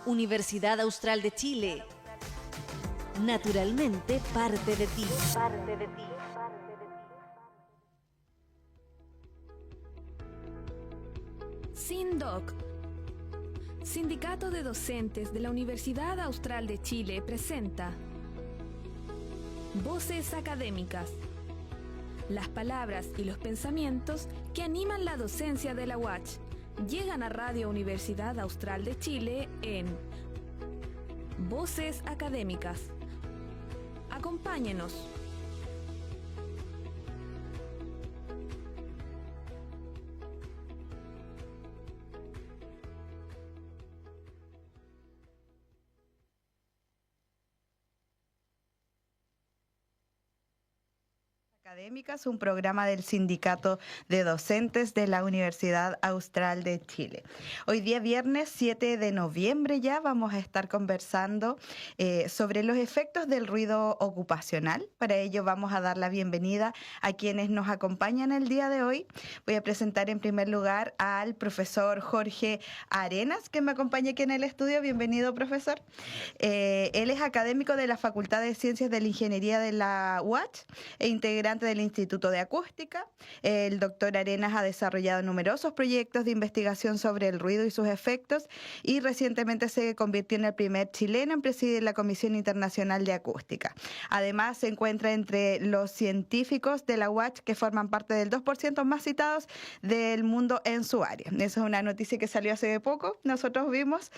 Universidad Austral de Chile. Naturalmente parte de ti. SINDOC, Sindicato de Docentes de la Universidad Austral de Chile, presenta Voces Académicas. Las palabras y los pensamientos que animan la docencia de la UACH llegan a Radio Universidad Austral de Chile en Voces Académicas. Acompáñenos. Académicas, un programa del Sindicato de Docentes de la Universidad Austral de Chile. Hoy día viernes 7 de noviembre ya vamos a estar conversando sobre los efectos del ruido ocupacional. Para ello vamos a dar la bienvenida a quienes nos acompañan el día de hoy. Voy a presentar en primer lugar al profesor Jorge Arenas, que me acompaña aquí en el estudio. Bienvenido, profesor. Él es académico de la Facultad de Ciencias de la Ingeniería de la UACH e integrante del Instituto de Acústica. El doctor Arenas ha desarrollado numerosos proyectos de investigación sobre el ruido y sus efectos y recientemente se convirtió en el primer chileno en presidir la Comisión Internacional de Acústica. Además, se encuentra entre los científicos de la UACH que forman parte del 2% más citados del mundo en su área. Esa es una noticia que salió hace poco, nosotros vimos.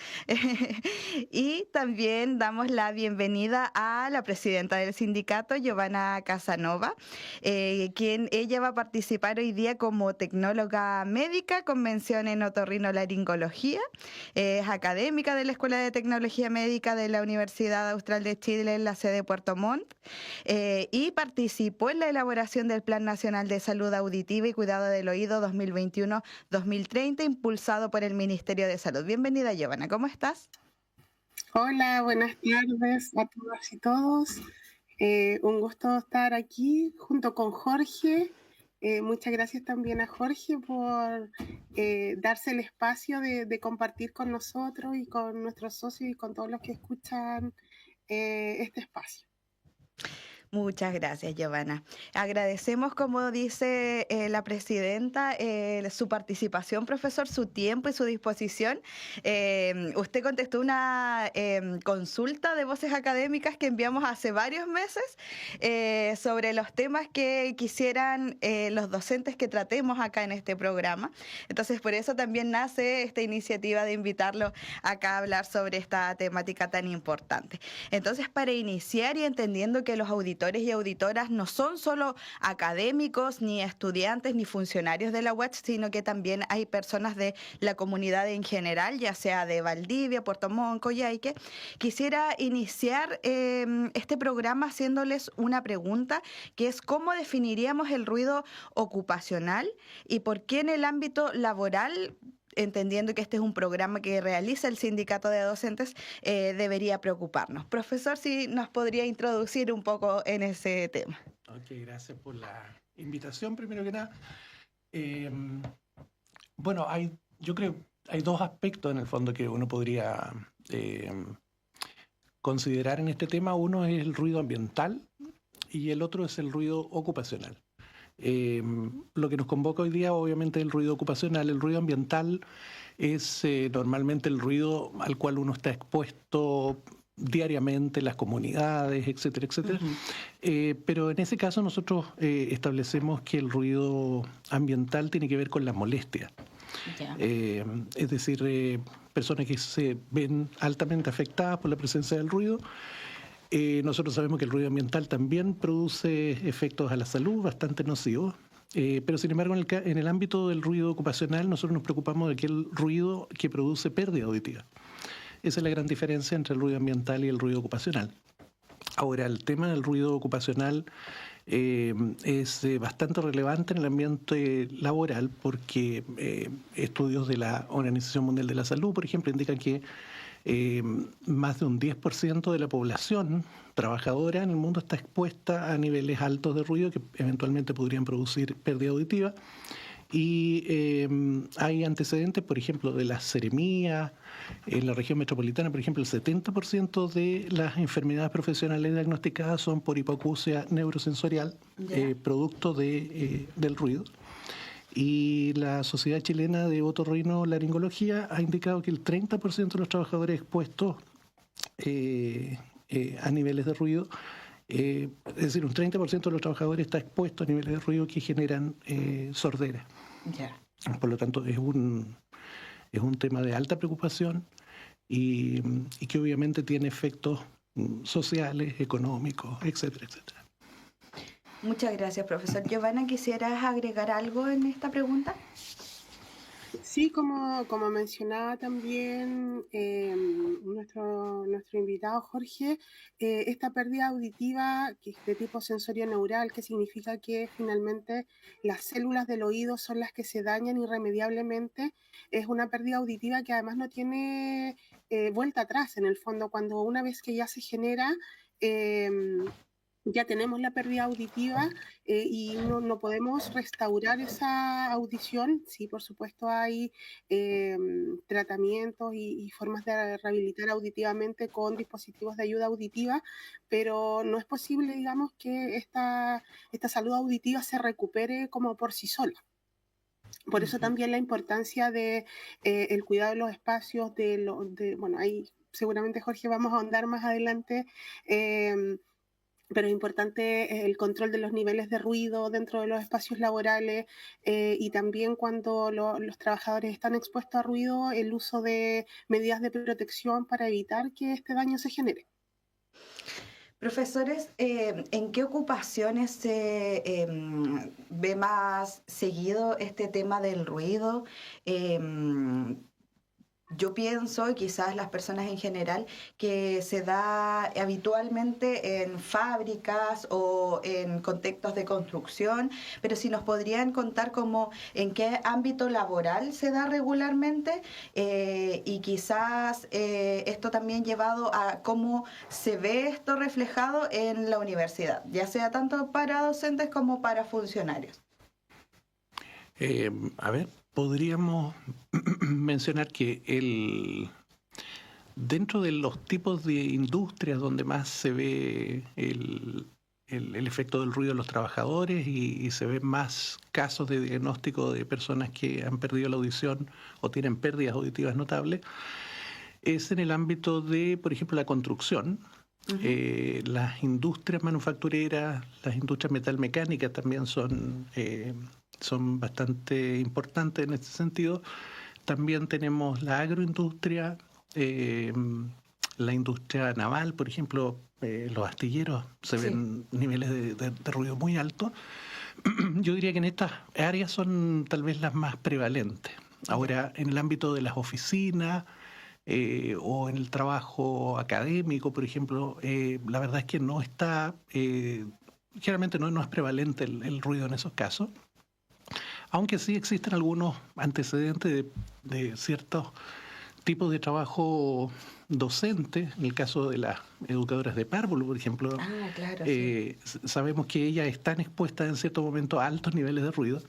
Y también damos la bienvenida a la presidenta del sindicato, Giovanna Casanova, quien ella va a participar hoy día como tecnóloga médica con mención en otorrinolaringología. Es académica de la Escuela de Tecnología Médica de la Universidad Austral de Chile en la sede de Puerto Montt, y participó en la elaboración del Plan Nacional de Salud Auditiva y Cuidado del Oído 2021-2030, impulsado por el Ministerio de Salud. Bienvenida, Giovanna, ¿cómo estás? Hola, buenas tardes a todas y todos. Un gusto estar aquí junto con Jorge. Muchas gracias también a Jorge por darse el espacio de compartir con nosotros y con nuestros socios y con todos los que escuchan este espacio. Muchas gracias, Giovanna. Agradecemos, como dice la presidenta, su participación, profesor, su tiempo y su disposición. Usted contestó una consulta de Voces Académicas que enviamos hace varios meses sobre los temas que quisieran los docentes que tratemos acá en este programa. Entonces, por eso también nace esta iniciativa de invitarlo acá a hablar sobre esta temática tan importante. Entonces, para iniciar y entendiendo que los auditores y auditoras no son solo académicos, ni estudiantes, ni funcionarios de la UACH, sino que también hay personas de la comunidad en general, ya sea de Valdivia, Puerto Montt, Coyhaique. Quisiera iniciar este programa haciéndoles una pregunta, que es ¿cómo definiríamos el ruido ocupacional y por qué en el ámbito laboral, entendiendo que este es un programa que realiza el Sindicato de Docentes, debería preocuparnos? Profesor, si nos podría introducir un poco en ese tema. Ok, gracias por la invitación, primero que nada. Bueno, yo creo que hay dos aspectos en el fondo que uno podría considerar en este tema. Uno es el ruido ambiental y el otro es el ruido ocupacional. Lo que nos convoca hoy día obviamente es el ruido ocupacional. El ruido ambiental es normalmente el ruido al cual uno está expuesto diariamente, las comunidades, etcétera, etcétera. Pero en ese caso nosotros establecemos que el ruido ambiental tiene que ver con las molestias. Es decir, personas que se ven altamente afectadas por la presencia del ruido. Nosotros sabemos que el ruido ambiental también produce efectos a la salud bastante nocivos, pero sin embargo en el ámbito del ruido ocupacional nosotros nos preocupamos de aquel ruido que produce pérdida auditiva. Esa es la gran diferencia entre el ruido ambiental y el ruido ocupacional. Ahora, el tema del ruido ocupacional es bastante relevante en el ambiente laboral porque estudios de la Organización Mundial de la Salud, por ejemplo, indican que más de un 10% de la población trabajadora en el mundo está expuesta a niveles altos de ruido que eventualmente podrían producir pérdida auditiva. Y hay antecedentes, por ejemplo, de la seremía. En la región metropolitana, por ejemplo, el 70% de las enfermedades profesionales diagnosticadas son por hipoacusia neurosensorial, producto del ruido. Y la Sociedad Chilena de Otorrinolaringología ha indicado que el 30% de los trabajadores expuestos a niveles de ruido, es decir, un 30% de los trabajadores está expuesto a niveles de ruido que generan sordera. Por lo tanto, es un tema de alta preocupación y que obviamente tiene efectos sociales, económicos, etcétera, etcétera. Muchas gracias, profesor. Giovanna, ¿quisieras agregar algo en esta pregunta? Sí, como mencionaba también nuestro invitado Jorge, esta pérdida auditiva que es de tipo sensorio-neural, que significa que finalmente las células del oído son las que se dañan irremediablemente, es una pérdida auditiva que además no tiene vuelta atrás. En el fondo, cuando una vez que ya se genera, ya tenemos la pérdida auditiva y no podemos restaurar esa audición. Sí, por supuesto hay tratamientos y formas de rehabilitar auditivamente con dispositivos de ayuda auditiva, pero no es posible, digamos, que esta salud auditiva se recupere como por sí sola. Por eso también la importancia de el cuidado de los espacios, bueno, ahí seguramente, Jorge, vamos a ahondar más adelante, pero es importante el control de los niveles de ruido dentro de los espacios laborales y también cuando los trabajadores están expuestos a ruido, el uso de medidas de protección para evitar que este daño se genere. Profesores, ¿en qué ocupaciones se ve más seguido este tema del ruido? Yo pienso, y quizás las personas en general, que se da habitualmente en fábricas o en contextos de construcción, pero si nos podrían contar como en qué ámbito laboral se da regularmente y quizás esto también llevado a cómo se ve esto reflejado en la universidad, ya sea tanto para docentes como para funcionarios. Podríamos mencionar que dentro de los tipos de industrias donde más se ve el efecto del ruido en los trabajadores y se ven más casos de diagnóstico de personas que han perdido la audición o tienen pérdidas auditivas notables, es en el ámbito de, por ejemplo, la construcción. Las industrias manufactureras, las industrias metalmecánicas también son bastante importantes en este sentido. También tenemos la agroindustria, la industria naval, por ejemplo, los astilleros se ven niveles de ruido muy altos. Yo diría que en estas áreas son tal vez las más prevalentes. Ahora, en el ámbito de las oficinas o en el trabajo académico, por ejemplo, la verdad es que no está, generalmente no es prevalente el ruido en esos casos. Aunque sí existen algunos antecedentes de ciertos tipos de trabajo docente, en el caso de las educadoras de párvulo, por ejemplo, claro, sabemos que ellas están expuestas en cierto momento a altos niveles de ruido,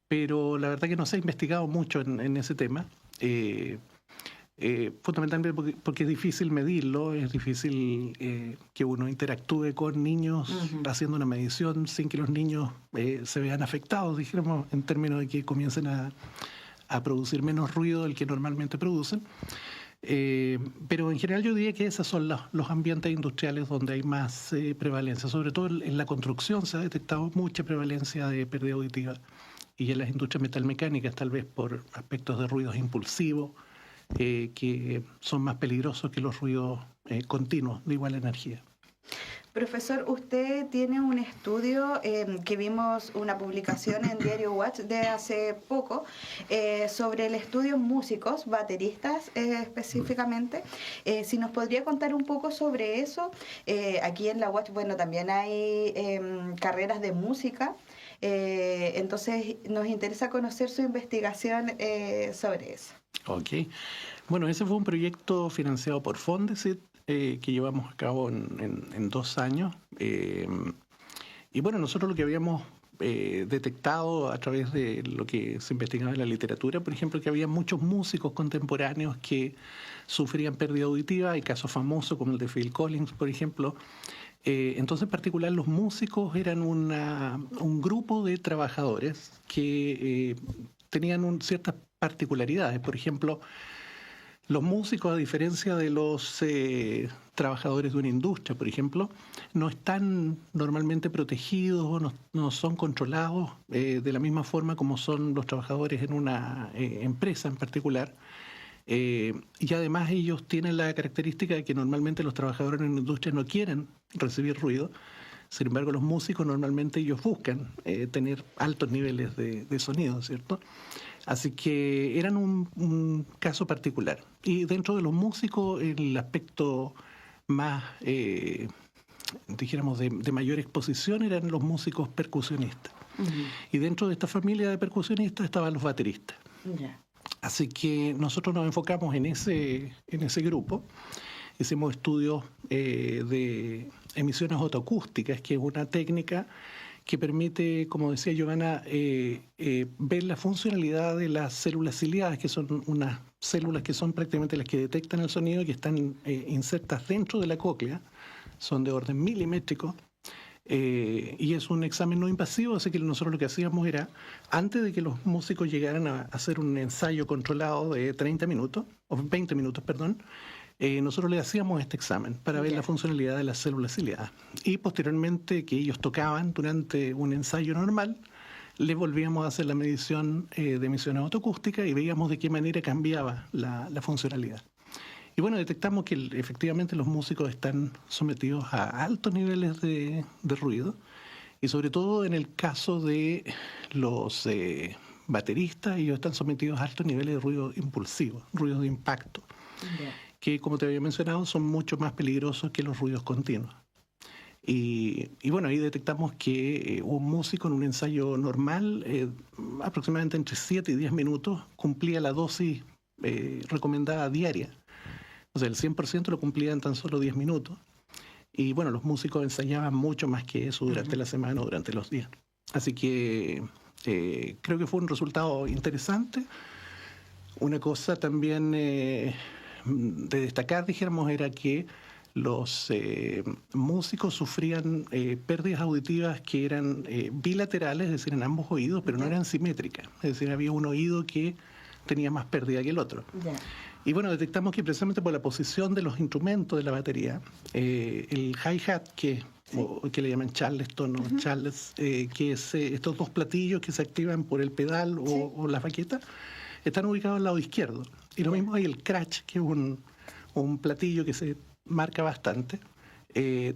pero la verdad que no se ha investigado mucho en ese tema, fundamentalmente porque es difícil medirlo, es difícil que uno interactúe con niños haciendo una medición sin que los niños se vean afectados, dijéramos, en términos de que comiencen a producir menos ruido del que normalmente producen. Pero en general yo diría que esos son los ambientes industriales donde hay más prevalencia. Sobre todo en la construcción se ha detectado mucha prevalencia de pérdida auditiva y en las industrias metalmecánicas tal vez por aspectos de ruidos impulsivos que son más peligrosos que los ruidos continuos de igual energía. Profesor, usted tiene un estudio que vimos una publicación en Diario Watch de hace poco sobre el estudio músicos, bateristas específicamente. Si nos podría contar un poco sobre eso. Aquí en la Watch, bueno, también hay carreras de música. Entonces nos interesa conocer su investigación sobre eso. Ok. Bueno, ese fue un proyecto financiado por Fondesit que llevamos a cabo en 2 años. Y bueno, nosotros lo que habíamos detectado a través de lo que se investigaba en la literatura, por ejemplo, que había muchos músicos contemporáneos que sufrían pérdida auditiva. Hay casos famosos como el de Phil Collins, por ejemplo. Entonces, en particular, los músicos eran un grupo de trabajadores que tenían ciertas particularidades. Por ejemplo, los músicos, a diferencia de los trabajadores de una industria, por ejemplo, no están normalmente protegidos o no son controlados de la misma forma como son los trabajadores en una empresa en particular. Y además ellos tienen la característica de que normalmente los trabajadores en la industria no quieren recibir ruido. Sin embargo, los músicos normalmente ellos buscan tener altos niveles de sonido, ¿cierto? Así que eran un caso particular. Y dentro de los músicos, el aspecto más, dijéramos, de mayor exposición eran los músicos percusionistas. Y dentro de esta familia de percusionistas estaban los bateristas. Así que nosotros nos enfocamos en ese grupo. Hicimos estudios de emisiones autoacústicas, que es una técnica que permite, como decía Giovanna, ver la funcionalidad de las células ciliadas, que son unas células que son prácticamente las que detectan el sonido y que están insertas dentro de la cóclea. Son de orden milimétrico. Y es un examen no invasivo, así que nosotros lo que hacíamos era, antes de que los músicos llegaran a hacer un ensayo controlado de 30 minutos, o 20 minutos, perdón, nosotros le hacíamos este examen para ver la funcionalidad de las células ciliadas. Y posteriormente que ellos tocaban durante un ensayo normal, le volvíamos a hacer la medición de emisiones autoacústicas y veíamos de qué manera cambiaba la funcionalidad. Y bueno, detectamos que efectivamente los músicos están sometidos a altos niveles de ruido, y sobre todo en el caso de los bateristas, ellos están sometidos a altos niveles de ruido impulsivo, ruido de impacto, que, como te había mencionado, son mucho más peligrosos que los ruidos continuos. Y bueno, ahí detectamos que un músico en un ensayo normal, aproximadamente entre 7 y 10 minutos, cumplía la dosis recomendada diaria. O sea, el 100% lo cumplía en tan solo 10 minutos. Y bueno, los músicos ensayaban mucho más que eso durante la semana o durante los días. Así que creo que fue un resultado interesante. Una cosa también de destacar, dijéramos, era que los músicos sufrían pérdidas auditivas que eran bilaterales, es decir, en ambos oídos, pero no eran simétricas. Es decir, había un oído que tenía más pérdida que el otro. Y bueno, detectamos que precisamente por la posición de los instrumentos de la batería, el hi-hat, que le llaman charleston o charles, que es estos dos platillos que se activan por el pedal o la baqueta, están ubicados al lado izquierdo. Y lo mismo hay el crutch, que es un platillo que se marca bastante,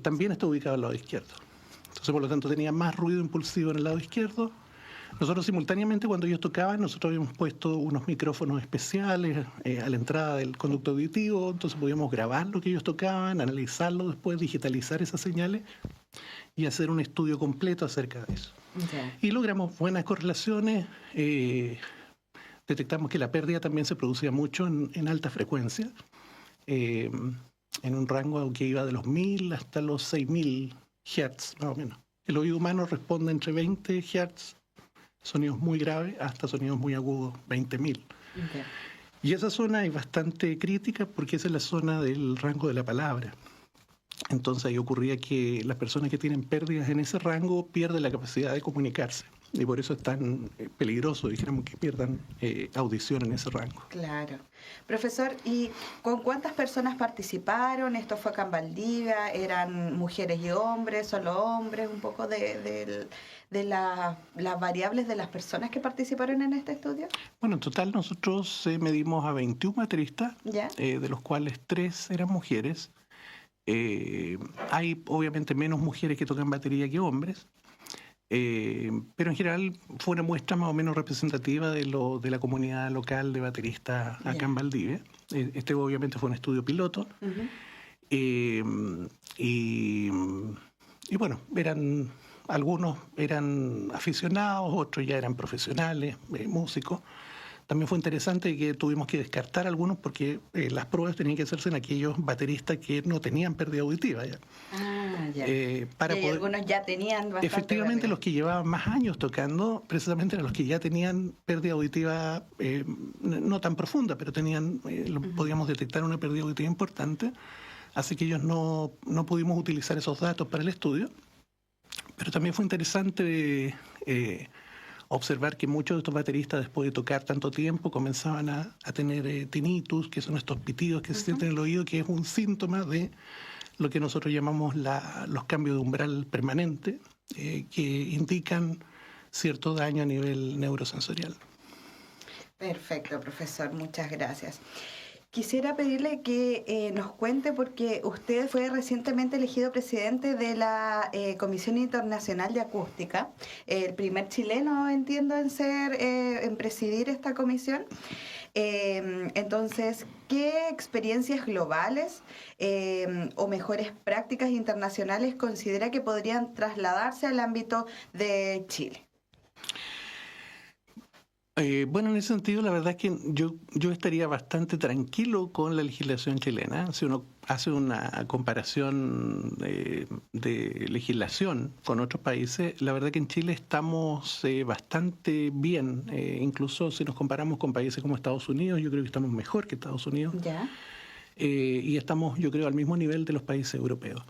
también está ubicado al lado izquierdo. Entonces, por lo tanto, tenía más ruido impulsivo en el lado izquierdo. Nosotros simultáneamente, cuando ellos tocaban, nosotros habíamos puesto unos micrófonos especiales a la entrada del conducto auditivo, entonces podíamos grabar lo que ellos tocaban, analizarlo después, digitalizar esas señales y hacer un estudio completo acerca de eso. Y logramos buenas correlaciones. Detectamos que la pérdida también se producía mucho en alta frecuencia, en un rango que iba de los 1000 hasta los 6000 Hz, más o menos. El oído humano responde entre 20 Hz, sonidos muy graves, hasta sonidos muy agudos, 20.000. Y esa zona es bastante crítica porque esa es la zona del rango de la palabra. Entonces ahí ocurría que las personas que tienen pérdidas en ese rango pierden la capacidad de comunicarse. Y por eso es tan peligroso, dijéramos, que pierdan audición en ese rango. Claro. Profesor, ¿y con cuántas personas participaron? ¿Esto fue acá en Valdivia? ¿Eran mujeres y hombres, solo hombres? Un poco de las variables de las personas que participaron en este estudio. Bueno, en total nosotros medimos a 21 bateristas, de los cuales 3 eran mujeres. Hay obviamente menos mujeres que tocan batería que hombres. Pero en general fue una muestra más o menos representativa de la comunidad local de bateristas acá en Valdivia. Este obviamente fue un estudio piloto. Y bueno, algunos eran aficionados, otros ya eran profesionales, músicos. También fue interesante que tuvimos que descartar algunos porque las pruebas tenían que hacerse en aquellos bateristas que no tenían pérdida auditiva. ¿Ya? Ya. Para y poder... algunos ya tenían bastante. Efectivamente, pérdida. los que llevaban más años tocando, precisamente eran los que ya tenían pérdida auditiva no tan profunda, pero tenían, podíamos detectar una pérdida auditiva importante, así que ellos no pudimos utilizar esos datos para el estudio. Pero también fue interesante observar que muchos de estos bateristas, después de tocar tanto tiempo, comenzaban a tener tinnitus, que son estos pitidos que se sienten en el oído, que es un síntoma de lo que nosotros llamamos los cambios de umbral permanente, que indican cierto daño a nivel neurosensorial. Perfecto, profesor, muchas gracias. Quisiera pedirle que nos cuente, porque usted fue recientemente elegido presidente de la Comisión Internacional de Acústica, el primer chileno, entiendo, en presidir esta comisión. Entonces, ¿qué experiencias globales o mejores prácticas internacionales considera que podrían trasladarse al ámbito de Chile? Bueno, en ese sentido, la verdad es que yo estaría bastante tranquilo con la legislación chilena. Si uno hace una comparación de legislación con otros países, la verdad que en Chile estamos bastante bien. Incluso si nos comparamos con países como Estados Unidos, yo creo que estamos mejor que Estados Unidos. ¿Ya? Y estamos, yo creo, al mismo nivel de los países europeos.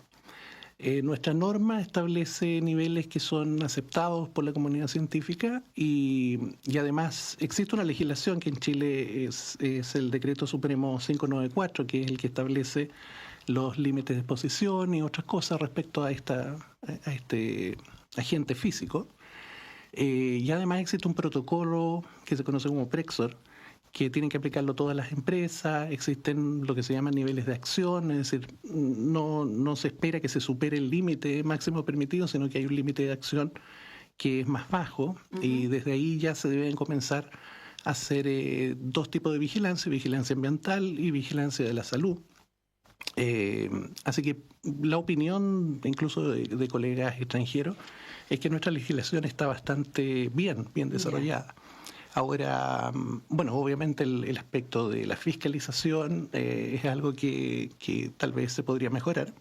Nuestra norma establece niveles que son aceptados por la comunidad científica y además existe una legislación que en Chile es el Decreto Supremo 594, que es el que establece los límites de exposición y otras cosas respecto a este agente físico. Y además existe un protocolo que se conoce como Prexor, que tienen que aplicarlo todas las empresas. Existen lo que se llaman niveles de acción, es decir, no se espera que se supere el límite máximo permitido, sino que hay un límite de acción que es más bajo, y desde ahí ya se deben comenzar a hacer dos tipos de vigilancia ambiental y vigilancia de la salud. Así que la opinión, incluso de colegas extranjeros, es que nuestra legislación está bastante bien desarrollada. Ahora, bueno, obviamente el aspecto de la fiscalización es algo que tal vez se podría mejorar,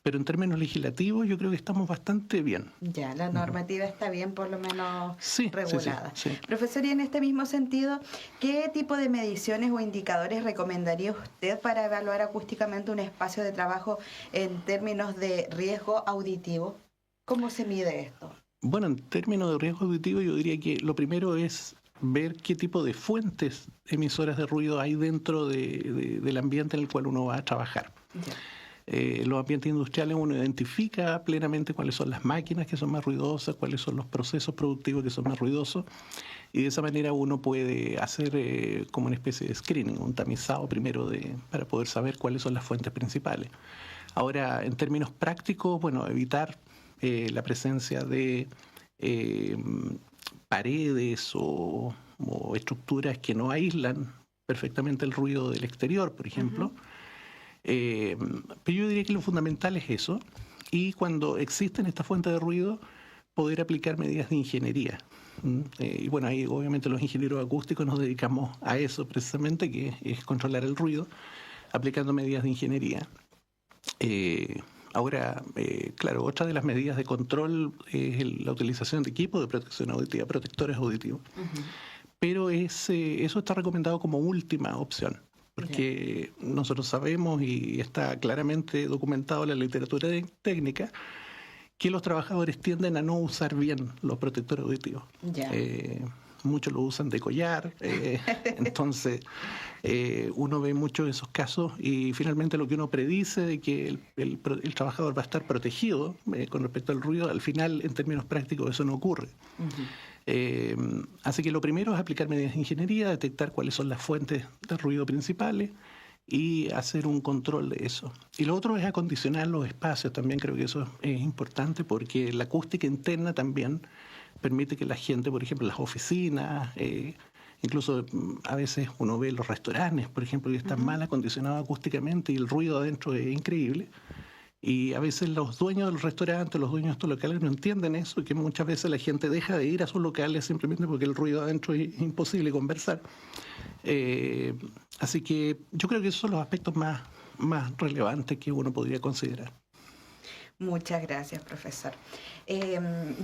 pero en términos legislativos yo creo que estamos bastante bien. Ya, la normativa está bien, por lo menos regulada. Sí. Profesor, y en este mismo sentido, ¿qué tipo de mediciones o indicadores recomendaría usted para evaluar acústicamente un espacio de trabajo en términos de riesgo auditivo? ¿Cómo se mide esto? Bueno, en términos de riesgo auditivo yo diría que lo primero es ver qué tipo de fuentes emisoras de ruido hay dentro del ambiente en el cual uno va a trabajar. Los ambientes industriales uno identifica plenamente cuáles son las máquinas que son más ruidosas, cuáles son los procesos productivos que son más ruidosos, y de esa manera uno puede hacer como una especie de screening, un tamizado primero para poder saber cuáles son las fuentes principales. Ahora, en términos prácticos, bueno, evitar la presencia de paredes o estructuras que no aíslan perfectamente el ruido del exterior, por ejemplo. Pero yo diría que lo fundamental es eso, y cuando existen estas fuentes de ruido, poder aplicar medidas de ingeniería. Y bueno, ahí obviamente los ingenieros acústicos nos dedicamos a eso precisamente, que es controlar el ruido, aplicando medidas de ingeniería. Ahora, claro, otra de las medidas de control es la utilización de equipos de protección auditiva, protectores auditivos. Pero eso está recomendado como última opción, porque nosotros sabemos, y está claramente documentado en la literatura técnica, que los trabajadores tienden a no usar bien los protectores auditivos. Muchos lo usan de collar, entonces uno ve muchos de esos casos, y finalmente lo que uno predice de que el trabajador va a estar protegido con respecto al ruido, al final en términos prácticos eso no ocurre. Así que lo primero es aplicar medidas de ingeniería, detectar cuáles son las fuentes de ruido principales y hacer un control de eso. Y lo otro es acondicionar los espacios. También creo que eso es importante, porque la acústica interna también permite que la gente, por ejemplo, las oficinas, incluso a veces uno ve los restaurantes, por ejemplo, que están mal acondicionados acústicamente y el ruido adentro es increíble. Y a veces los dueños de los restaurantes, los dueños de estos locales no entienden eso, que muchas veces la gente deja de ir a sus locales simplemente porque el ruido adentro es imposible conversar. Así que yo creo que esos son los aspectos más relevantes que uno podría considerar. Muchas gracias, profesor.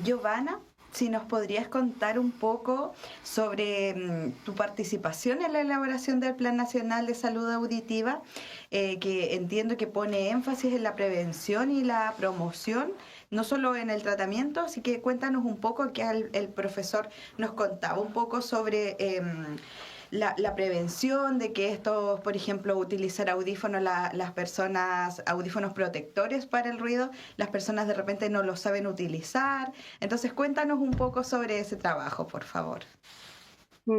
Giovanna, si nos podrías contar un poco sobre tu participación en la elaboración del Plan Nacional de Salud Auditiva, que entiendo que pone énfasis en la prevención y la promoción, no solo en el tratamiento, así que cuéntanos un poco, que el profesor nos contaba un poco sobre la prevención de que estos, por ejemplo, utilizar audífonos, las personas, audífonos protectores para el ruido, las personas de repente no lo saben utilizar. Entonces, cuéntanos un poco sobre ese trabajo, por favor.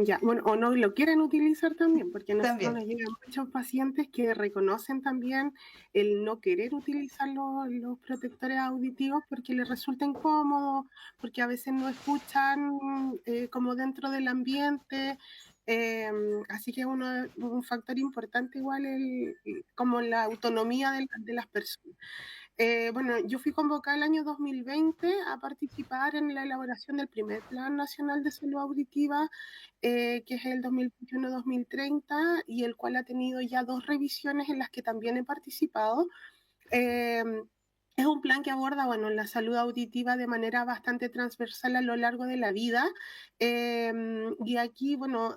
Ya, bueno, o no lo quieren utilizar también, porque a nosotros También. nos llegan muchos pacientes que reconocen también el no querer utilizar los protectores auditivos porque les resulta incómodo, porque a veces no escuchan como dentro del ambiente. Así que un factor importante igual como la autonomía de las personas. Bueno, yo fui convocada el año 2020 a participar en la elaboración del primer Plan Nacional de Salud Auditiva, que es el 2021-2030, y el cual ha tenido ya 2 revisiones en las que también he participado. Es un plan que aborda, bueno, la salud auditiva de manera bastante transversal a lo largo de la vida. Y aquí, bueno,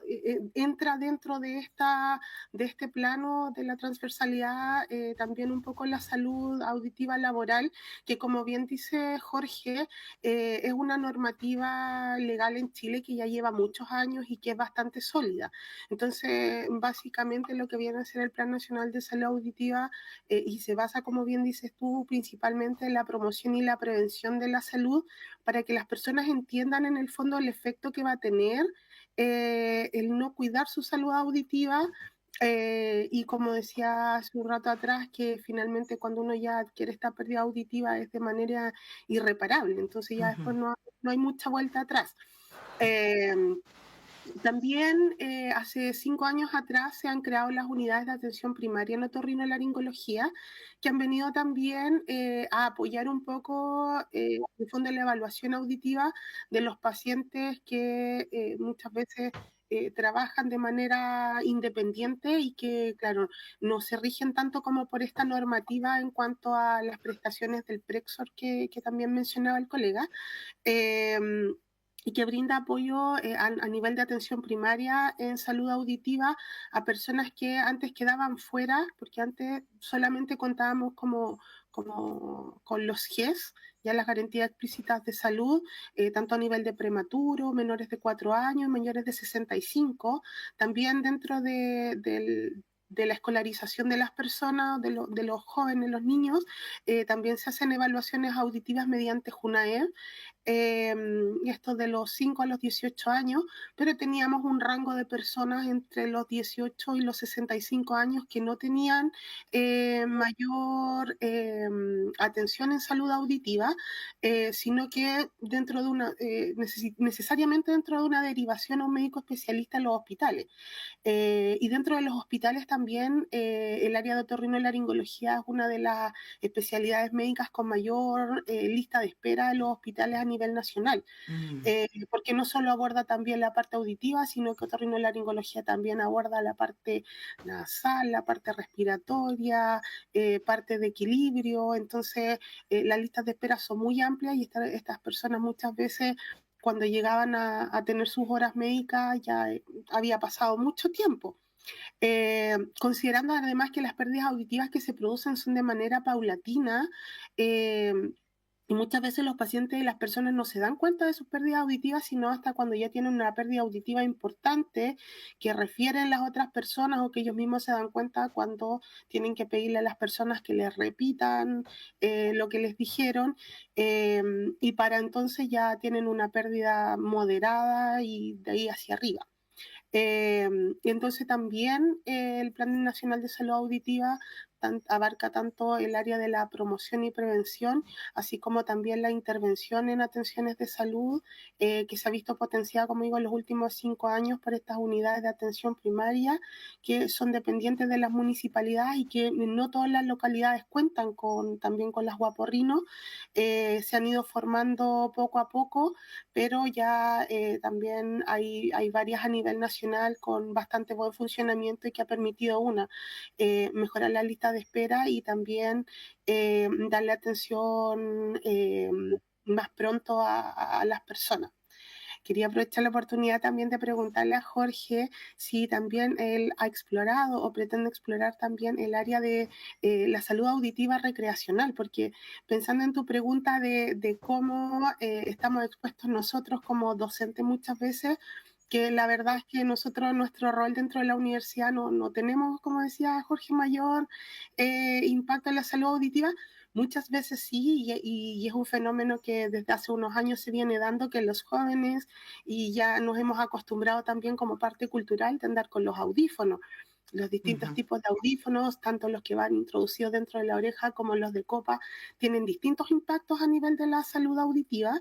entra dentro de este plano de la transversalidad también un poco la salud auditiva laboral, que como bien dice Jorge, es una normativa legal en Chile que ya lleva muchos años y que es bastante sólida. Entonces, básicamente lo que viene a ser el Plan Nacional de Salud Auditiva y se basa, como bien dices tú, principalmente en la promoción y la prevención de la salud, para que las personas entiendan en el fondo el efecto que va a tener el no cuidar su salud auditiva. Y como decía hace un rato atrás, que finalmente cuando uno ya adquiere esta pérdida auditiva es de manera irreparable, entonces ya después no hay mucha vuelta atrás. También hace 5 años atrás se han creado las unidades de atención primaria en otorrinolaringología, que han venido también a apoyar un poco en el fondo de la evaluación auditiva de los pacientes que muchas veces trabajan de manera independiente y que, claro, no se rigen tanto como por esta normativa en cuanto a las prestaciones del Prexor que también mencionaba el colega. Y que brinda apoyo a nivel de atención primaria en salud auditiva a personas que antes quedaban fuera, porque antes solamente contábamos con los GES, ya las garantías explícitas de salud, tanto a nivel de prematuro, menores de 4 años, mayores de 65, también dentro de la escolarización de las personas, de los jóvenes, los niños, también se hacen evaluaciones auditivas mediante JUNAEV, esto de los 5 a los 18 años, pero teníamos un rango de personas entre los 18 y los 65 años que no tenían mayor atención en salud auditiva, sino que dentro de necesariamente dentro de una derivación a un médico especialista en los hospitales. Y dentro de los hospitales también el área de otorrinolaringología es una de las especialidades médicas con mayor lista de espera de los hospitales a nivel nacional, porque no solo aborda también la parte auditiva, sino que otorrinolaringología también aborda la parte nasal, la parte respiratoria, parte de equilibrio. Entonces las listas de espera son muy amplias y estas personas muchas veces cuando llegaban a tener sus horas médicas ya había pasado mucho tiempo. Considerando además que las pérdidas auditivas que se producen son de manera paulatina, y muchas veces los pacientes y las personas no se dan cuenta de sus pérdidas auditivas, sino hasta cuando ya tienen una pérdida auditiva importante que refieren las otras personas o que ellos mismos se dan cuenta cuando tienen que pedirle a las personas que les repitan lo que les dijeron, y para entonces ya tienen una pérdida moderada y de ahí hacia arriba. Y entonces también el Plan Nacional de Salud Auditiva abarca tanto el área de la promoción y prevención, así como también la intervención en atenciones de salud, que se ha visto potenciada, como digo, en los últimos 5 años por estas unidades de atención primaria, que son dependientes de las municipalidades y que no todas las localidades cuentan también con las guaporrinos. Se han ido formando poco a poco, pero ya también hay varias a nivel nacional con bastante buen funcionamiento y que ha permitido mejorar la lista de espera y también darle atención más pronto a las personas. Quería aprovechar la oportunidad también de preguntarle a Jorge si también él ha explorado o pretende explorar también el área de la salud auditiva recreacional, porque pensando en tu pregunta de cómo estamos expuestos nosotros como docentes muchas veces, que la verdad es que nosotros, nuestro rol dentro de la universidad no tenemos, como decía Jorge, mayor impacto en la salud auditiva. Muchas veces sí, y es un fenómeno que desde hace unos años se viene dando, que los jóvenes, y ya nos hemos acostumbrado también como parte cultural de andar con los audífonos. Los distintos tipos de audífonos, tanto los que van introducidos dentro de la oreja como los de copa, tienen distintos impactos a nivel de la salud auditiva.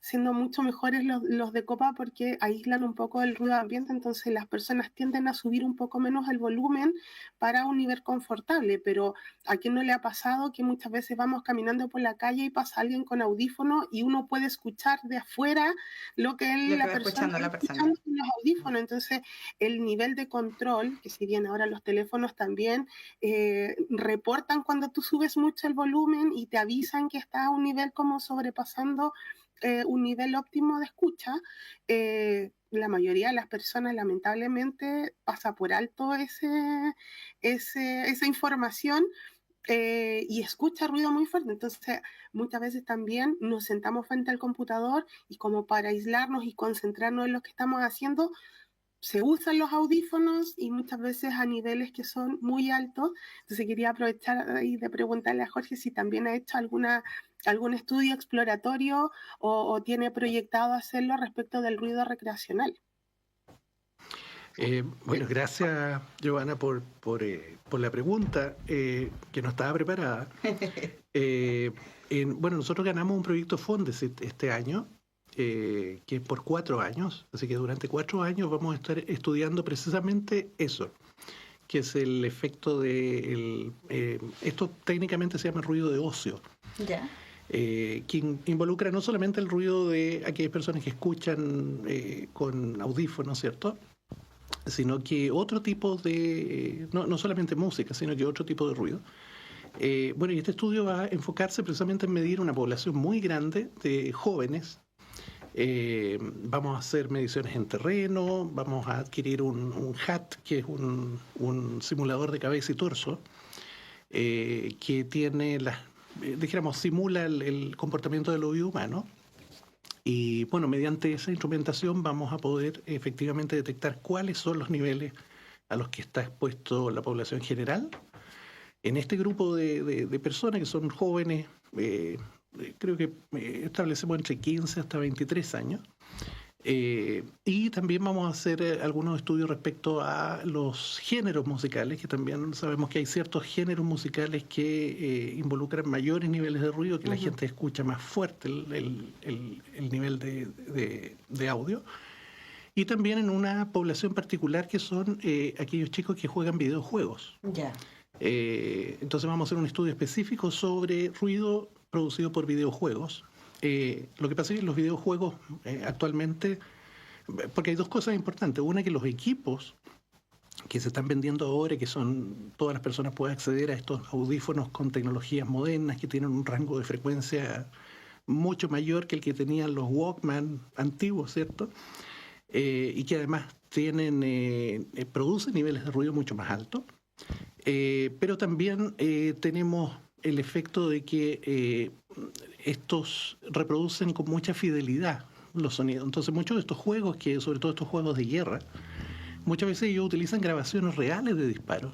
Siendo mucho mejores los de copa porque aíslan un poco el ruido ambiente, entonces las personas tienden a subir un poco menos el volumen para un nivel confortable, pero ¿a quién no le ha pasado que muchas veces vamos caminando por la calle y pasa alguien con audífono y uno puede escuchar de afuera lo que la persona está escuchando con los audífonos? Entonces el nivel de control, que si bien ahora los teléfonos también reportan cuando tú subes mucho el volumen y te avisan que está a un nivel como sobrepasando un nivel óptimo de escucha, la mayoría de las personas lamentablemente pasa por alto esa información y escucha ruido muy fuerte. Entonces muchas veces también nos sentamos frente al computador y como para aislarnos y concentrarnos en lo que estamos haciendo, se usan los audífonos y muchas veces a niveles que son muy altos. Entonces quería aprovechar ahí de preguntarle a Jorge si también ha hecho algún estudio exploratorio o tiene proyectado hacerlo respecto del ruido recreacional. Bueno, gracias, Giovanna, por la pregunta, que no estaba preparada. Bueno, nosotros ganamos un proyecto Fondesit este año, que es por 4 años, así que durante 4 años vamos a estar estudiando precisamente eso, que es el efecto de esto técnicamente se llama ruido de ocio. Ya. Que involucra no solamente el ruido de aquellas personas que escuchan con audífonos, ¿cierto?, sino que otro tipo de, no solamente música, sino que otro tipo de ruido. Bueno, y este estudio va a enfocarse precisamente en medir una población muy grande de jóvenes. Vamos a hacer mediciones en terreno, vamos a adquirir un HAT, que es un simulador de cabeza y torso, que tiene dijéramos, simula el comportamiento del oído humano. Y bueno, mediante esa instrumentación vamos a poder efectivamente detectar cuáles son los niveles a los que está expuesto la población general. En este grupo de personas que son jóvenes, creo que establecemos entre 15 hasta 23 años. Y también vamos a hacer algunos estudios respecto a los géneros musicales, que también sabemos que hay ciertos géneros musicales que involucran mayores niveles de ruido, que la gente escucha más fuerte el nivel de audio. Y también en una población particular que son aquellos chicos que juegan videojuegos. Ya. Entonces vamos a hacer un estudio específico sobre ruido producido por videojuegos. Lo que pasa es que los videojuegos actualmente, porque hay 2 cosas importantes. Una, que los equipos que se están vendiendo ahora, que son todas las personas pueden acceder a estos audífonos con tecnologías modernas que tienen un rango de frecuencia mucho mayor que el que tenían los Walkman antiguos, ¿cierto? Y que además producen niveles de ruido mucho más altos. Pero también tenemos el efecto de que estos reproducen con mucha fidelidad los sonidos. Entonces muchos de estos juegos, sobre todo estos juegos de guerra, muchas veces ellos utilizan grabaciones reales de disparos,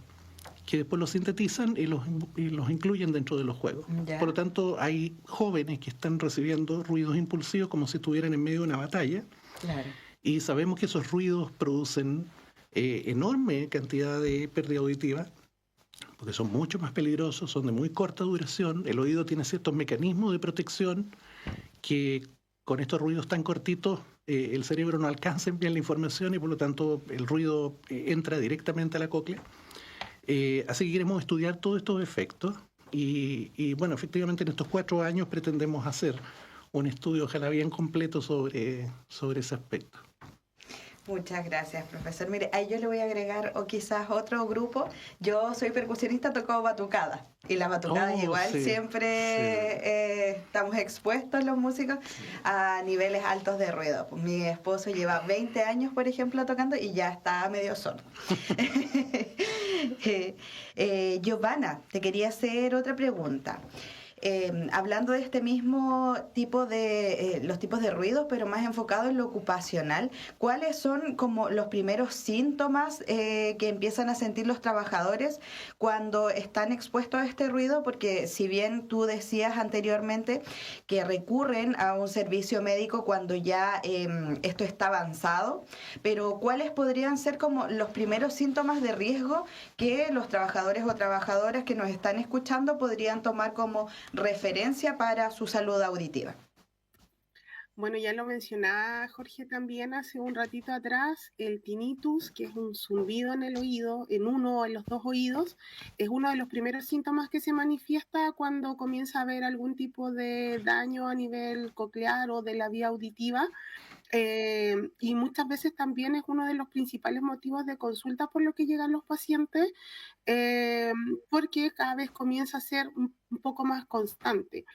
que después los sintetizan y los incluyen dentro de los juegos. Ya. Por lo tanto, hay jóvenes que están recibiendo ruidos impulsivos como si estuvieran en medio de una batalla. Claro. Y sabemos que esos ruidos producen enorme cantidad de pérdida auditiva. porque son mucho más peligrosos, son de muy corta duración. El oído tiene ciertos mecanismos de protección que con estos ruidos tan cortitos el cerebro no alcanza a enviar la información y por lo tanto el ruido entra directamente a la cóclea. Así que queremos estudiar todos estos efectos y bueno, efectivamente en estos 4 años pretendemos hacer un estudio ojalá bien completo sobre ese aspecto. Muchas gracias, profesor. Mire, ahí yo le voy a agregar o quizás otro grupo. Yo soy percusionista, toco batucada. Y las batucadas igual sí, siempre estamos expuestos los músicos a niveles altos de ruido. Mi esposo lleva 20 años, por ejemplo, tocando y ya está medio sordo. Giovanna, te quería hacer otra pregunta. Hablando de este mismo tipo de los tipos de ruidos, pero más enfocado en lo ocupacional, ¿cuáles son como los primeros síntomas que empiezan a sentir los trabajadores cuando están expuestos a este ruido? Porque si bien tú decías anteriormente que recurren a un servicio médico cuando ya esto está avanzado, pero ¿cuáles podrían ser como los primeros síntomas de riesgo que los trabajadores o trabajadoras que nos están escuchando podrían tomar como referencia para su salud auditiva? Bueno, ya lo mencionaba Jorge también hace un ratito atrás, el tinnitus, que es un zumbido en el oído, en uno o en los dos oídos, es uno de los primeros síntomas que se manifiesta cuando comienza a haber algún tipo de daño a nivel coclear o de la vía auditiva. Y muchas veces también es uno de los principales motivos de consulta por lo que llegan los pacientes, porque cada vez comienza a ser un poco más constante.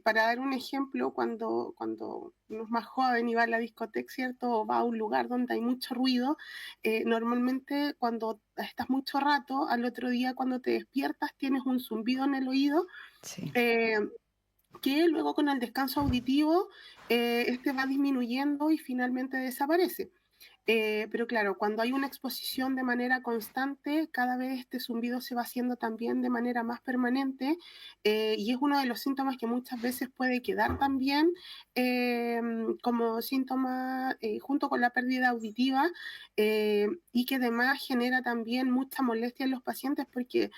Para dar un ejemplo, cuando uno es más joven y va a la discoteca, ¿cierto? O va a un lugar donde hay mucho ruido, normalmente cuando estás mucho rato, al otro día cuando te despiertas tienes un zumbido en el oído. Sí. Que luego con el descanso auditivo este va disminuyendo y finalmente desaparece. Pero claro, cuando hay una exposición de manera constante, cada vez este zumbido se va haciendo también de manera más permanente y es uno de los síntomas que muchas veces puede quedar también como síntoma junto con la pérdida auditiva y que además genera también mucha molestia en los pacientes porque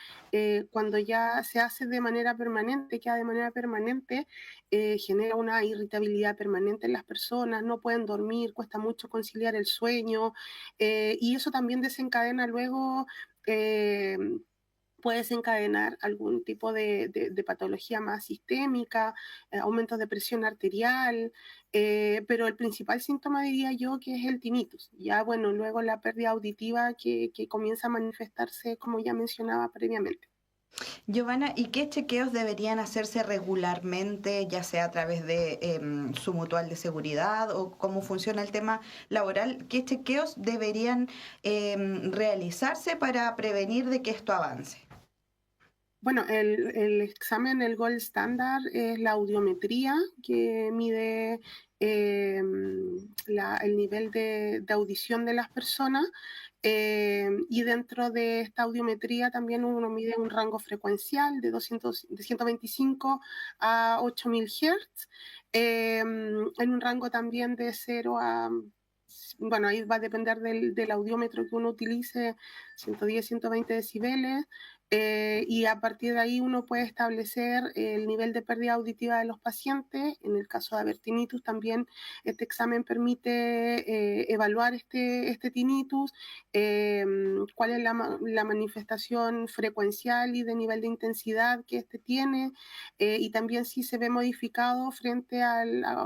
cuando ya se hace de manera permanente, queda de manera permanente, genera una irritabilidad permanente en las personas, no pueden dormir, cuesta mucho conciliar el sueño y eso también desencadena luego, puede desencadenar algún tipo de patología más sistémica, aumentos de presión arterial, pero el principal síntoma diría yo que es el tinnitus. Ya bueno, luego la pérdida auditiva que comienza a manifestarse como ya mencionaba previamente. Giovanna, ¿y qué chequeos deberían hacerse regularmente, ya sea a través de su mutual de seguridad o cómo funciona el tema laboral? ¿Qué chequeos deberían realizarse para prevenir de que esto avance? Bueno, el examen, el gold standard, es la audiometría, que mide el nivel de audición de las personas. Y dentro de esta audiometría también uno mide un rango frecuencial de 125 a 8000 Hz, en un rango también de 0 a... Bueno, ahí va a depender del audiómetro que uno utilice, 110, 120 decibeles, y a partir de ahí uno puede establecer el nivel de pérdida auditiva de los pacientes. En el caso de haber tinnitus, también este examen permite evaluar este tinnitus, cuál es la manifestación frecuencial y de nivel de intensidad que este tiene, y también si se ve modificado frente a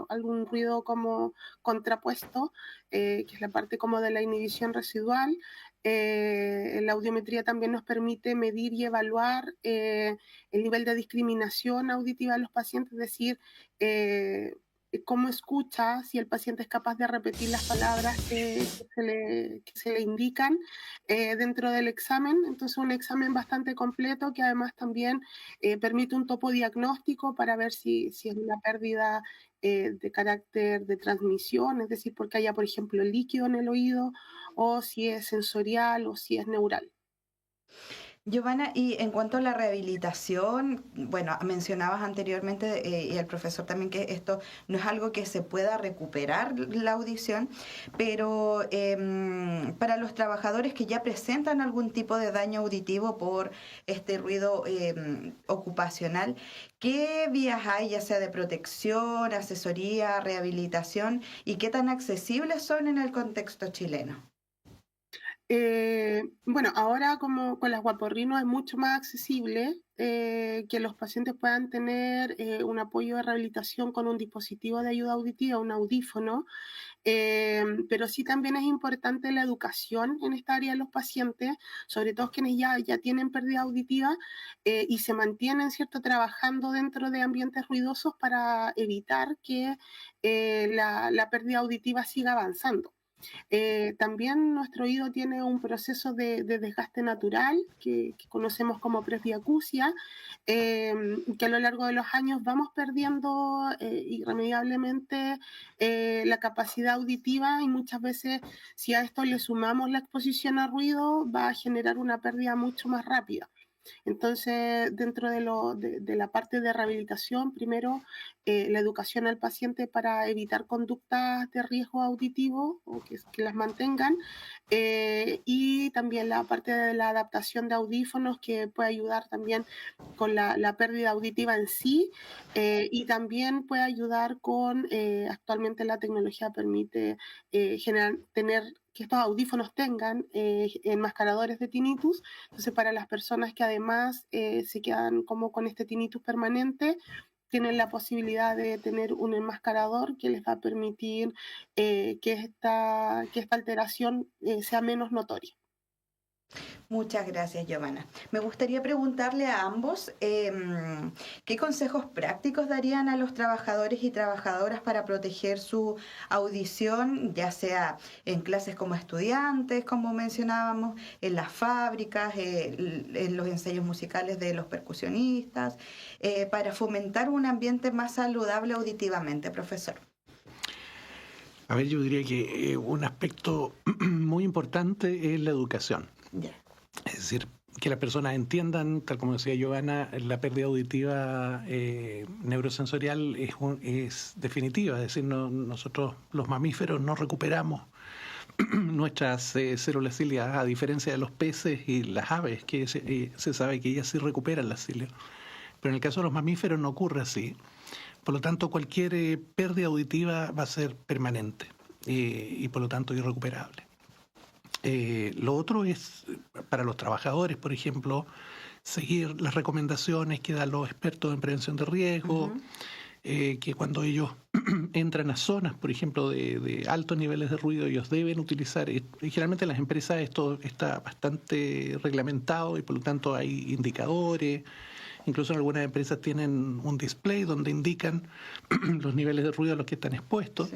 algún ruido como contrapuesto, que es la parte como de la inhibición residual. La audiometría también nos permite medir y evaluar el nivel de discriminación auditiva de los pacientes, es decir, cómo escucha, si el paciente es capaz de repetir las palabras que se le indican dentro del examen. Entonces, un examen bastante completo que además también permite un topo diagnóstico para ver si es una pérdida de carácter de transmisión, es decir, porque haya, por ejemplo, líquido en el oído, o si es sensorial o si es neural. Giovanna, y en cuanto a la rehabilitación, bueno, mencionabas anteriormente y el profesor también que esto no es algo que se pueda recuperar la audición, pero para los trabajadores que ya presentan algún tipo de daño auditivo por este ruido ocupacional, ¿qué vías hay, ya sea de protección, asesoría, rehabilitación, y qué tan accesibles son en el contexto chileno? Bueno, ahora como con las guaporrinos es mucho más accesible que los pacientes puedan tener un apoyo de rehabilitación con un dispositivo de ayuda auditiva, un audífono, pero sí también es importante la educación en esta área de los pacientes, sobre todo quienes ya tienen pérdida auditiva y se mantienen, ¿cierto?, trabajando dentro de ambientes ruidosos para evitar que la pérdida auditiva siga avanzando. También nuestro oído tiene un proceso de desgaste natural que conocemos como presbiacusia, que a lo largo de los años vamos perdiendo irremediablemente la capacidad auditiva y muchas veces si a esto le sumamos la exposición a ruido va a generar una pérdida mucho más rápida. Entonces, dentro de la parte de rehabilitación, primero la educación al paciente para evitar conductas de riesgo auditivo o que las mantengan, y también la parte de la adaptación de audífonos que puede ayudar también con la pérdida auditiva en sí, y también puede ayudar con, actualmente la tecnología permite tener que estos audífonos tengan enmascaradores de tinnitus. Entonces, para las personas que además se quedan como con este tinnitus permanente, tienen la posibilidad de tener un enmascarador que les va a permitir que esta alteración sea menos notoria. Muchas gracias, Giovanna. Me gustaría preguntarle a ambos qué consejos prácticos darían a los trabajadores y trabajadoras para proteger su audición, ya sea en clases como estudiantes, como mencionábamos, en las fábricas, en los ensayos musicales de los percusionistas, para fomentar un ambiente más saludable auditivamente, profesor. A ver, yo diría que un aspecto muy importante es la educación. Yeah. Es decir, que las personas entiendan, tal como decía Giovanna, la pérdida auditiva neurosensorial es definitiva. Es decir, nosotros los mamíferos no recuperamos nuestras células ciliadas, a diferencia de los peces y las aves, que se sabe que ellas sí recuperan las cilias. Pero en el caso de los mamíferos no ocurre así. Por lo tanto, cualquier pérdida auditiva va a ser permanente y por lo tanto irrecuperable. Lo otro es, para los trabajadores, por ejemplo, seguir las recomendaciones que dan los expertos en prevención de riesgo, que cuando ellos entran a zonas, por ejemplo, de altos niveles de ruido, ellos deben utilizar, y generalmente en las empresas esto está bastante reglamentado y por lo tanto hay indicadores. Incluso en algunas empresas tienen un display donde indican los niveles de ruido a los que están expuestos. Sí.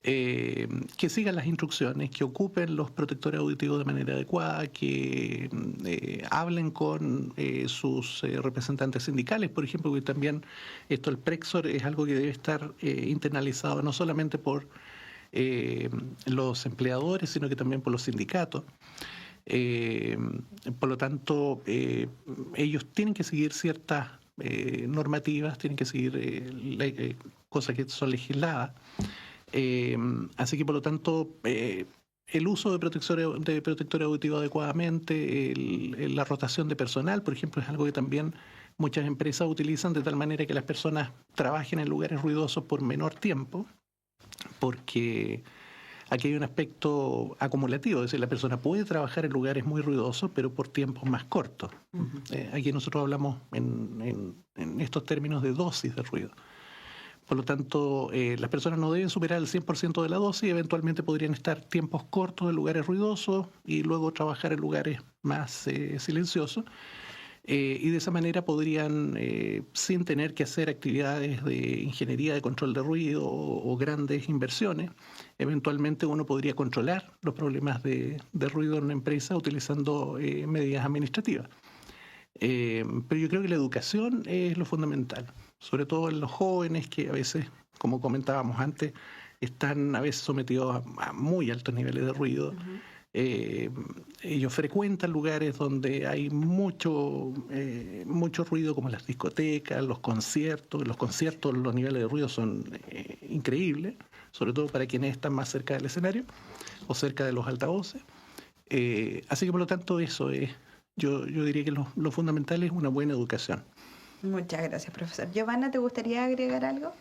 Que sigan las instrucciones, que ocupen los protectores auditivos de manera adecuada, que hablen con sus representantes sindicales, por ejemplo, que también el Prexor es algo que debe estar internalizado no solamente por los empleadores, sino que también por los sindicatos. Por lo tanto, ellos tienen que seguir ciertas normativas, tienen que seguir cosas que son legisladas. Así que, por lo tanto, el uso de protector auditivo adecuadamente, la rotación de personal, por ejemplo, es algo que también muchas empresas utilizan de tal manera que las personas trabajen en lugares ruidosos por menor tiempo, porque aquí hay un aspecto acumulativo, es decir, la persona puede trabajar en lugares muy ruidosos, pero por tiempos más cortos. Aquí nosotros hablamos en estos términos de dosis de ruido. Por lo tanto, las personas no deben superar el 100% de la dosis, eventualmente podrían estar tiempos cortos en lugares ruidosos y luego trabajar en lugares más silenciosos. Y de esa manera podrían, sin tener que hacer actividades de ingeniería de control de ruido o grandes inversiones, eventualmente uno podría controlar los problemas de ruido en una empresa utilizando medidas administrativas. Pero yo creo que la educación es lo fundamental, sobre todo en los jóvenes que a veces, como comentábamos antes, están a veces sometidos a muy altos niveles de ruido. Ellos frecuentan lugares donde hay mucho ruido, como las discotecas, los conciertos. Los niveles de ruido son increíbles, sobre todo para quienes están más cerca del escenario o cerca de los altavoces. Así que por lo tanto eso es, yo diría que lo fundamental es una buena educación. Muchas gracias, profesor. Giovanna, ¿te gustaría agregar algo?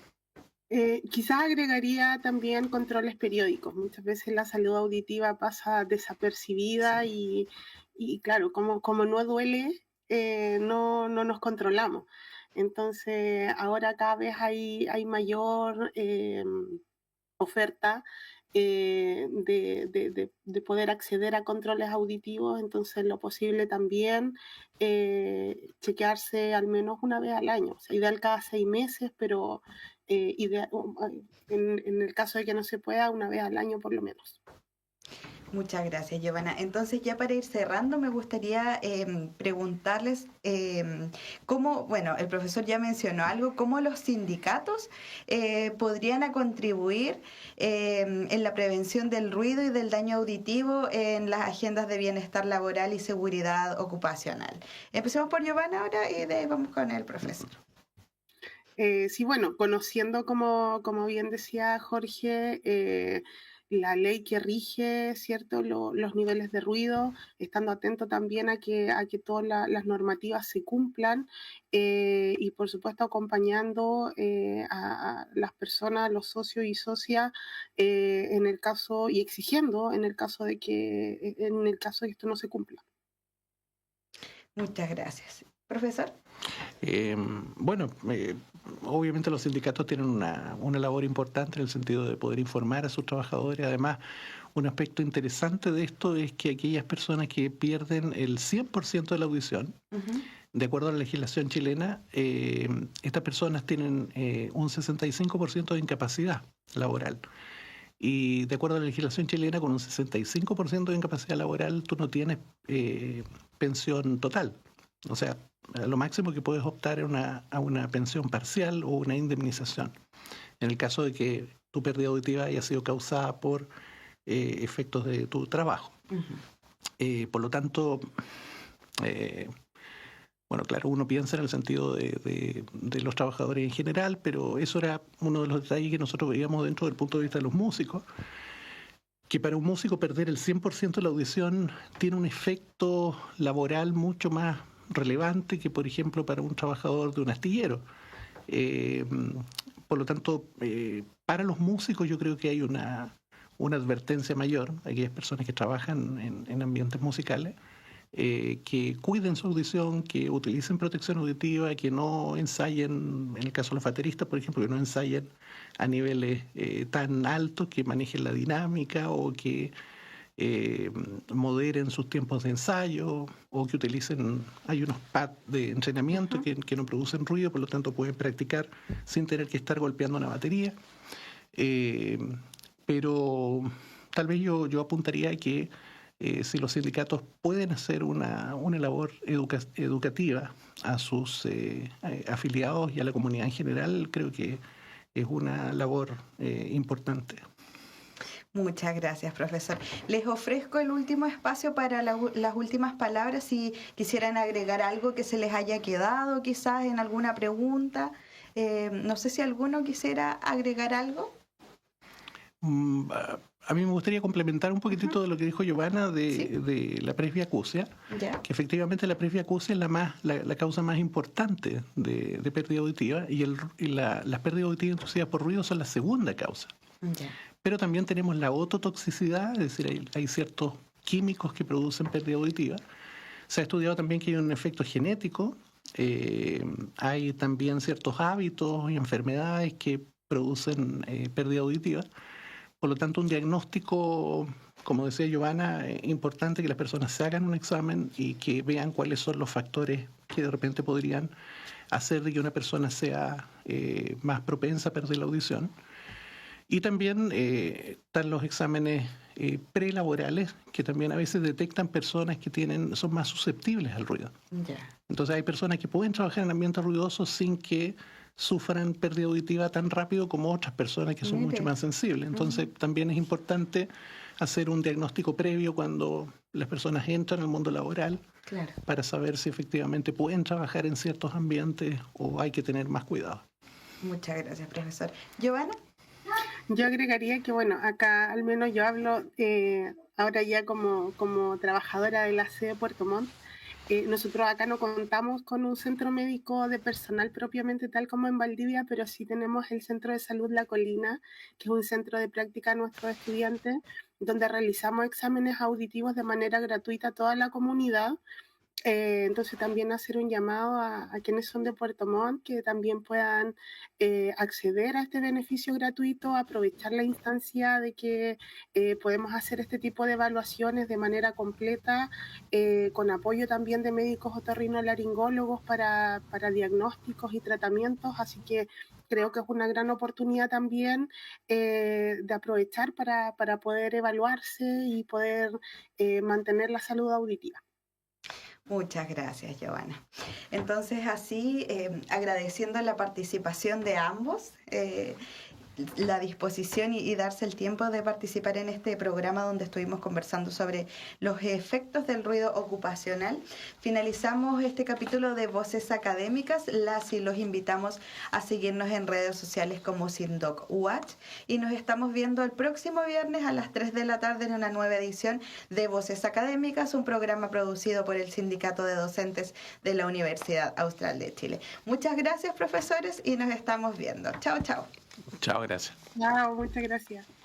Quizás agregaría también controles periódicos. Muchas veces la salud auditiva pasa desapercibida y claro, como no duele, no nos controlamos. Entonces, ahora cada vez hay mayor oferta de poder acceder a controles auditivos, entonces lo posible también chequearse al menos una vez al año, o sea, ideal cada 6 meses, pero en el caso de que no se pueda, una vez al año por lo menos. Muchas gracias, Giovanna. Entonces, ya para ir cerrando, me gustaría preguntarles cómo, bueno, el profesor ya mencionó algo, cómo los sindicatos podrían contribuir en la prevención del ruido y del daño auditivo en las agendas de bienestar laboral y seguridad ocupacional. Empecemos por Giovanna ahora y de ahí vamos con el profesor. Sí, bueno, conociendo, como bien decía Jorge, la ley que rige, ¿cierto?, los niveles de ruido, estando atento también a que todas las normativas se cumplan y, por supuesto, acompañando a las personas, los socios y socias, en el caso, y exigiendo en el caso de que esto no se cumpla. Muchas gracias. Profesor. Obviamente los sindicatos tienen una labor importante en el sentido de poder informar a sus trabajadores. Además, un aspecto interesante de esto es que aquellas personas que pierden el 100% de la audición, de acuerdo a la legislación chilena, estas personas tienen un 65% de incapacidad laboral. Y de acuerdo a la legislación chilena, con un 65% de incapacidad laboral, tú no tienes pensión total. O sea, lo máximo que puedes optar es a una pensión parcial o una indemnización. En el caso de que tu pérdida auditiva haya sido causada por efectos de tu trabajo. Por lo tanto, claro, uno piensa en el sentido de los trabajadores en general, pero eso era uno de los detalles que nosotros veíamos dentro del punto de vista de los músicos, que para un músico perder el 100% de la audición tiene un efecto laboral mucho más relevante que, por ejemplo, para un trabajador de un astillero. Por lo tanto, para los músicos yo creo que hay una advertencia mayor, aquellas personas que trabajan en ambientes musicales, que cuiden su audición, que utilicen protección auditiva, que no ensayen, en el caso de los bateristas, por ejemplo, que no ensayen a niveles tan altos, que manejen la dinámica o que moderen sus tiempos de ensayo o que utilicen, hay unos pads de entrenamiento que no producen ruido, por lo tanto pueden practicar sin tener que estar golpeando una batería. Pero tal vez yo apuntaría a que si los sindicatos pueden hacer una labor educativa a sus afiliados y a la comunidad en general, creo que es una labor importante. Muchas gracias, profesor. Les ofrezco el último espacio para las últimas palabras, si quisieran agregar algo que se les haya quedado, quizás en alguna pregunta. No sé si alguno quisiera agregar algo. A mí me gustaría complementar un poquitito de lo que dijo Giovanna de la presbiacusia, que efectivamente la presbiacusia es la causa más importante de pérdida auditiva y las pérdidas auditivas inducidas por ruido son la segunda causa. Pero también tenemos la ototoxicidad, es decir, hay ciertos químicos que producen pérdida auditiva. Se ha estudiado también que hay un efecto genético, hay también ciertos hábitos y enfermedades que producen pérdida auditiva. Por lo tanto, un diagnóstico, como decía Giovanna, es importante que las personas se hagan un examen y que vean cuáles son los factores que de repente podrían hacer de que una persona sea más propensa a perder la audición. Y también están los exámenes prelaborales, que también a veces detectan personas que son más susceptibles al ruido. Entonces hay personas que pueden trabajar en ambientes ruidosos sin que sufran pérdida auditiva tan rápido como otras personas que son mucho más sensibles. Entonces, también es importante hacer un diagnóstico previo cuando las personas entran al mundo laboral, claro, para saber si efectivamente pueden trabajar en ciertos ambientes o hay que tener más cuidado. Muchas gracias, profesor. ¿Giovanna? Yo agregaría que, bueno, acá al menos yo hablo ahora ya como trabajadora de la sede de Puerto Montt. Nosotros acá no contamos con un centro médico de personal propiamente tal como en Valdivia, pero sí tenemos el Centro de Salud La Colina, que es un centro de práctica a nuestros estudiantes, donde realizamos exámenes auditivos de manera gratuita a toda la comunidad. Entonces también hacer un llamado a quienes son de Puerto Montt que también puedan acceder a este beneficio gratuito, aprovechar la instancia de que podemos hacer este tipo de evaluaciones de manera completa, con apoyo también de médicos otorrinolaringólogos para diagnósticos y tratamientos, así que creo que es una gran oportunidad también de aprovechar para poder evaluarse y poder mantener la salud auditiva. Muchas gracias, Giovanna. Entonces, así, agradeciendo la participación de ambos, la disposición y darse el tiempo de participar en este programa donde estuvimos conversando sobre los efectos del ruido ocupacional. Finalizamos este capítulo de Voces Académicas. Las y los invitamos a seguirnos en redes sociales como SINDOC Watch y nos estamos viendo el próximo viernes a las 3 de la tarde en una nueva edición de Voces Académicas, un programa producido por el Sindicato de Docentes de la Universidad Austral de Chile. Muchas gracias, profesores, y nos estamos viendo. Chao, chao. Chao, gracias. Chao, muchas gracias.